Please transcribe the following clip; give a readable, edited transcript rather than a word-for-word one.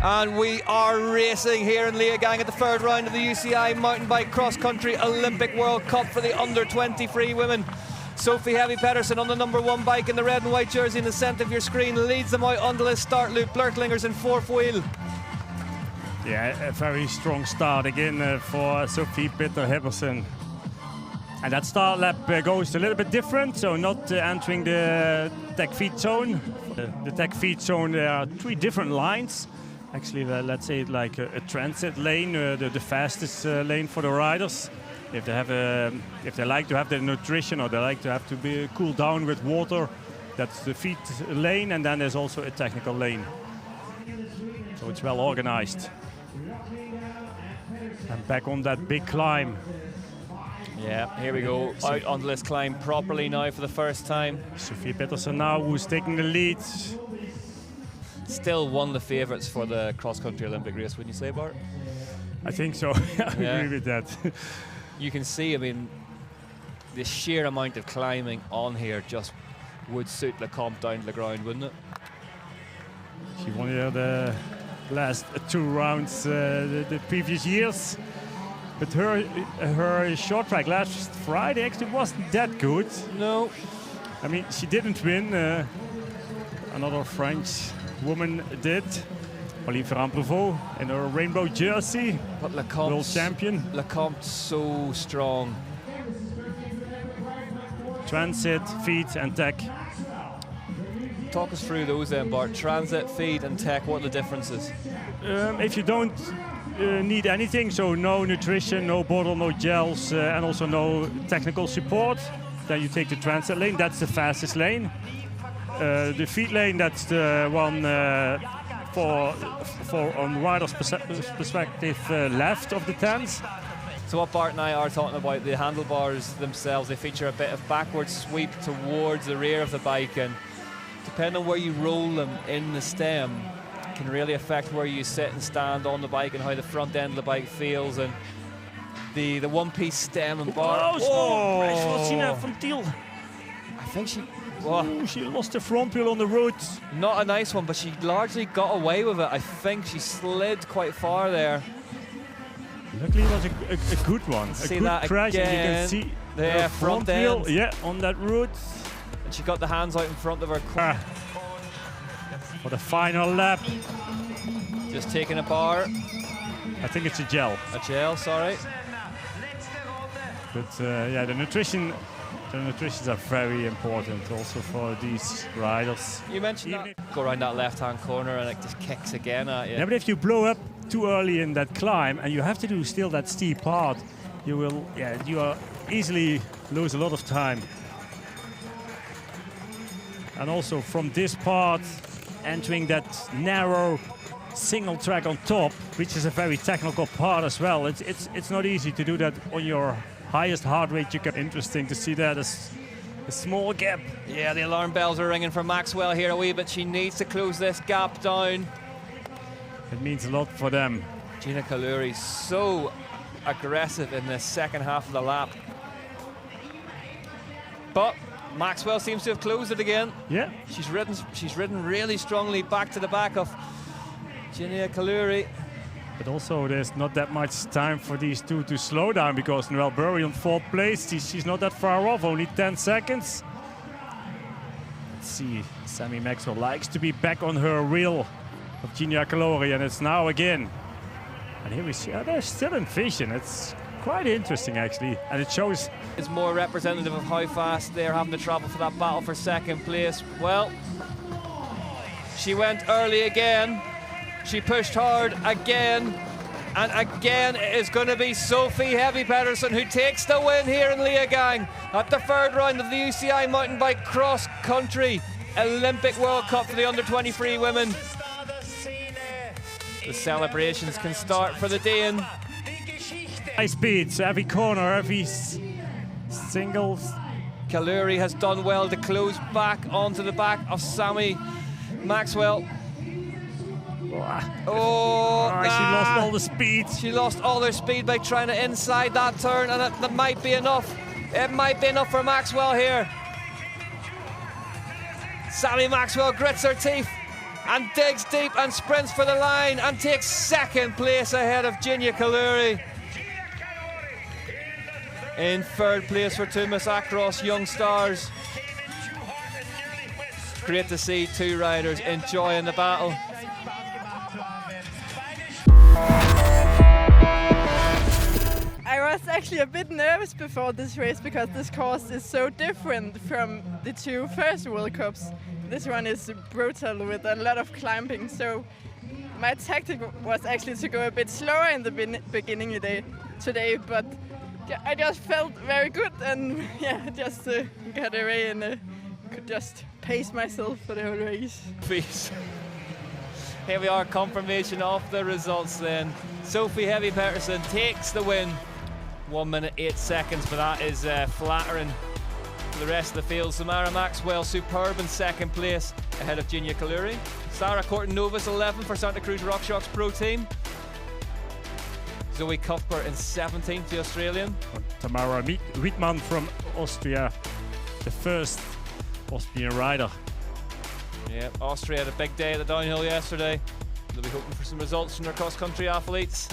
And we are racing here in Leogang at the third round of the UCI Mountain Bike Cross Country Olympic World Cup for the under-23 women. Sophie Heavy-Pedersen on the #1 bike in the red and white jersey in the centre of your screen leads them out onto this start loop. Blurtlinger's in fourth wheel. Yeah, a very strong start again for Sophie Heavy-Pedersen. And that start lap goes a little bit different, so not entering the tech feed zone. The tech feed zone, there are 3 different lines. Actually, let's say it like a transit lane, the fastest lane for the riders. If they like to have their nutrition or they like to have to be cool down with water, that's the feed lane, and then there's also a technical lane. So it's well organized. And back on that big climb. Yeah, here we go, out onto this climb properly now for the first time. Sophie Pedersen now, who's taking the lead. Still one of the favourites for the cross-country Olympic race, wouldn't you say, Bart? I think so. I agree with that. You can see, I mean, the sheer amount of climbing on here just would suit Lecomte down to the ground, wouldn't it? She won here the last 2 rounds the previous years. But her short track last Friday actually wasn't that good. No. I mean, she didn't win. Another French woman did. Pauline Ferrand-Prévot in her rainbow jersey. But Lecomte, world champion. Lecomte's so strong. Transit, feed and tech. Talk us through those then, Bart. Transit, feed and tech, what are the differences? If you don't need anything, so no nutrition, no bottle, no gels, and also no technical support, then you take the transit lane. That's the fastest lane. The feed lane, that's the one for on rider's perspective left of the tents. So what Bart and I are talking about, the handlebars themselves, they feature a bit of backward sweep towards the rear of the bike, and depending on where you roll them in the stem can really affect where you sit and stand on the bike and how the front end of the bike feels. And the one-piece stem and bar. Oh, from Thiel. I think she... Ooh, she lost the front wheel on the road. Not a nice one, but she largely got away with it. I think she slid quite far there. Luckily it was a good one. See a good that crash, again. and you can see the front wheel, end. yeah, on that road. And she got the hands out in front of her. For the final lap. Just taking a bar. I think it's a gel. A gel, sorry. But yeah, the nutritions are very important also for these riders. You mentioned that. Go around that left-hand corner and it just kicks again at you. Yeah, but if you blow up too early in that climb and you have to do still that steep part, you will, you are easily lose a lot of time. And also from this part, entering that narrow single track on top, which is a very technical part as well. It's not easy to do that on your highest heart rate you can. Interesting to see that as a small gap. Yeah, the alarm bells are ringing for Maxwell here a wee bit. She needs to close this gap down. It means a lot for them. Gina Kaluri so aggressive in the second half of the lap. But Maxwell seems to have closed it again. Yeah. She's ridden really strongly back to the back of Gina Kaluri. But also there's not that much time for these two to slow down, because Noelle Burry on 4th place, she's not that far off, only 10 seconds. Let's see, Sammy Maxwell likes to be back on her reel of Gina Kaluri, and it's now again. And here we see, they're still in vision. It's quite interesting actually, and it shows. It's more representative of how fast they're having to travel for that battle for second place. Well, she went early again. She pushed hard again, and again it is going to be Sophie Heavy-Pedersen who takes the win here in Leogang at the third round of the UCI Mountain Bike Cross Country Olympic World Cup for the under-23 women. The celebrations can start for the Dane. High speeds, every corner, every singles. Kaluri has done well to close back onto the back of Sammy Maxwell. She lost all the speed. She lost all her speed by trying to inside that turn, and that might be enough. It might be enough for Maxwell here. Sammy Maxwell grits her teeth and digs deep and sprints for the line and takes second place ahead of Gina Kaluri. In third place for two Miss Across Young Stars. Great to see two riders enjoying the battle. I was actually a bit nervous before this race because this course is so different from the two first World Cups. This one is brutal with a lot of climbing, so my tactic was actually to go a bit slower in the beginning today, but I just felt very good and yeah, just got away and could just pace myself for the whole race. Peace. Here we are, confirmation of the results then. Sophie Heavy Pettersson takes the win. 1 minute 8 seconds, but that is flattering for the rest of the field. Samara Maxwell, superb in second place, ahead of Gina Kaluri. Sarah Corton-Novus, 11 for Santa Cruz RockShox Pro Team. Zoe Cuthbert in 17th, the Australian. Tamara Wittmann from Austria, the first Austrian rider. Yeah, Austria had a big day at the downhill yesterday. They'll be hoping for some results from their cross-country athletes.